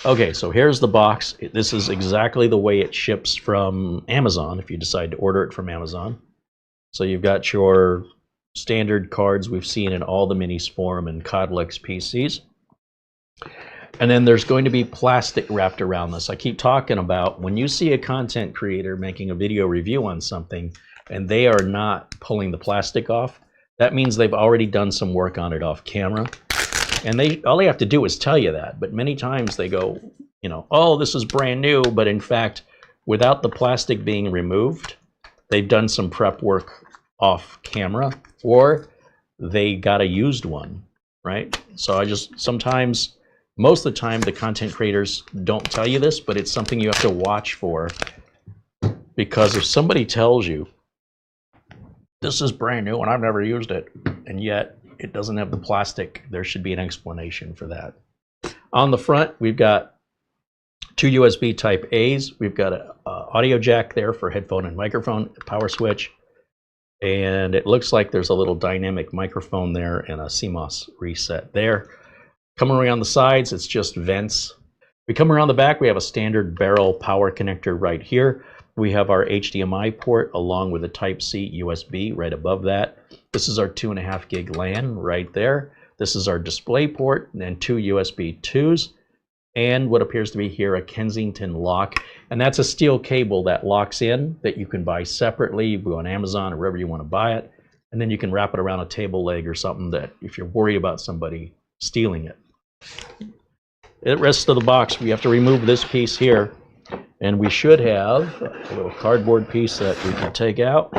Okay, so here's the box. This is exactly the way it ships from Amazon if you decide to order it from Amazon. So you've got your standard cards we've seen in all the Minisforum and Codlex PCs. And then there's going to be plastic wrapped around this. I keep talking about when you see a content creator making a video review on something and they are not pulling the plastic off, that means they've already done some work on it off camera. And all they have to do is tell you that. But many times they go, you know, oh, this is brand new. But in fact, without the plastic being removed, they've done some prep work off camera, or they got a used one, right? So sometimes, most of the time, the content creators don't tell you this, but it's something you have to watch for. Because if somebody tells you, this is brand new and I've never used it, and yet it doesn't have the plastic, there should be an explanation for that. On the front, we've got two USB type A's. We've got an audio jack there for headphone and microphone, a power switch. And it looks like there's a little dynamic microphone there and a CMOS reset there. Coming around the sides, it's just vents. We come around the back, we have a standard barrel power connector right here. We have our HDMI port along with a Type-C USB right above that. This is our 2.5 gig LAN right there. This is our DisplayPort and then two USB 2s. And what appears to be here a Kensington lock. And that's a steel cable that locks in that you can buy separately. You go on Amazon or wherever you want to buy it. And then you can wrap it around a table leg or something that if you're worried about somebody stealing it. The rest of the box, we have to remove this piece here. And we should have a little cardboard piece that we can take out.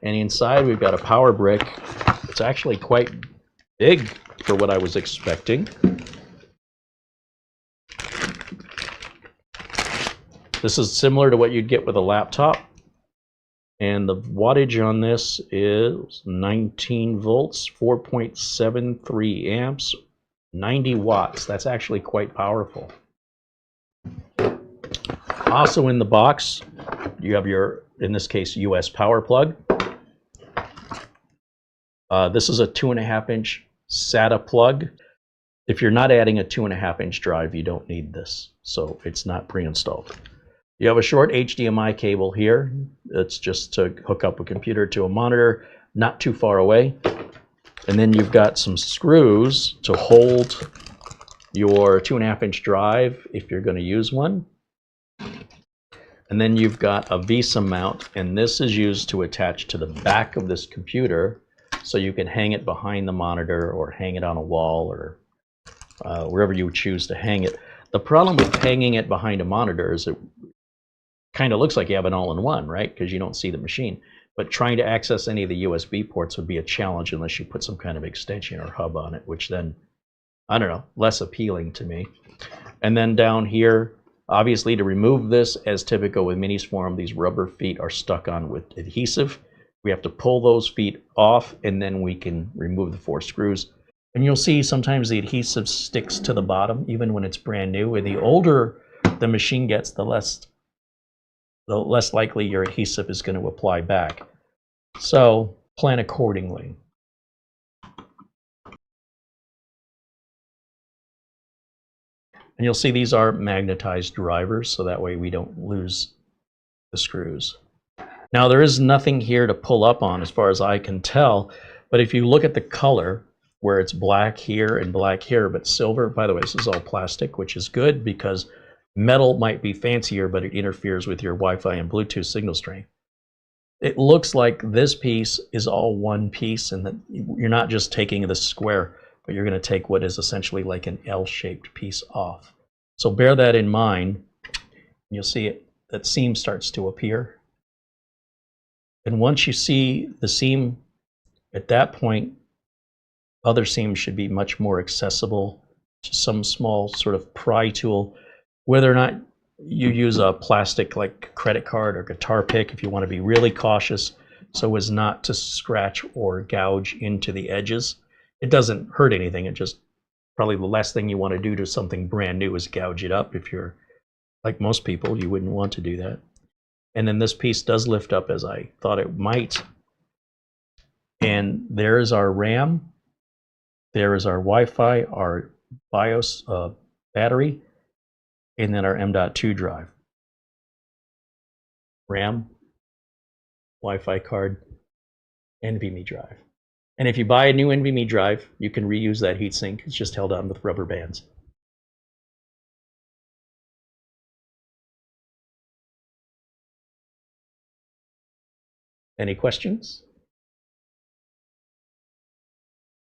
And inside we've got a power brick. It's actually quite big for what I was expecting. This is similar to what you'd get with a laptop. And the wattage on this is 19 volts, 4.73 amps, 90 watts. That's actually quite powerful. Also in the box, you have your, in this case, US power plug. This is a 2.5-inch SATA plug. If you're not adding a 2.5-inch drive, you don't need this. So it's not pre-installed. You have a short HDMI cable here. It's just to hook up a computer to a monitor, not too far away. And then you've got some screws to hold your 2.5-inch drive if you're going to use one. And then you've got a VESA mount, and this is used to attach to the back of this computer so you can hang it behind the monitor or hang it on a wall or wherever you choose to hang it. The problem with hanging it behind a monitor is it kind of looks like you have an all-in-one, right? Because you don't see the machine. But trying to access any of the USB ports would be a challenge unless you put some kind of extension or hub on it, which then, I don't know, less appealing to me. And then down here, obviously to remove this, as typical with Minisforum, these rubber feet are stuck on with adhesive. We have to pull those feet off, and then we can remove the 4 screws. And you'll see sometimes the adhesive sticks to the bottom, even when it's brand new. And the older the machine gets, the less likely your adhesive is going to apply back. So plan accordingly. And you'll see these are magnetized drivers, so that way we don't lose the screws. Now there is nothing here to pull up on as far as I can tell, but if you look at the color, where it's black here and black here, but silver, by the way, this is all plastic, which is good because metal might be fancier, but it interferes with your Wi-Fi and Bluetooth signal strength. It looks like this piece is all one piece and that you're not just taking the square, but you're going to take what is essentially like an L-shaped piece off. So bear that in mind. You'll see it, that seam starts to appear. And once you see the seam, at that point, other seams should be much more accessible to some small sort of pry tool. Whether or not you use a plastic like credit card or guitar pick, if you want to be really cautious so as not to scratch or gouge into the edges. It doesn't hurt anything. It just, probably the last thing you want to do to something brand new is gouge it up. If you're like most people, you wouldn't want to do that. And then this piece does lift up as I thought it might. And there is our RAM. There is our Wi-Fi, our BIOS battery. and then our M.2 drive. RAM, Wi-Fi card, NVMe drive. And if you buy a new NVMe drive, you can reuse that heatsink. It's just held on with rubber bands. Any questions?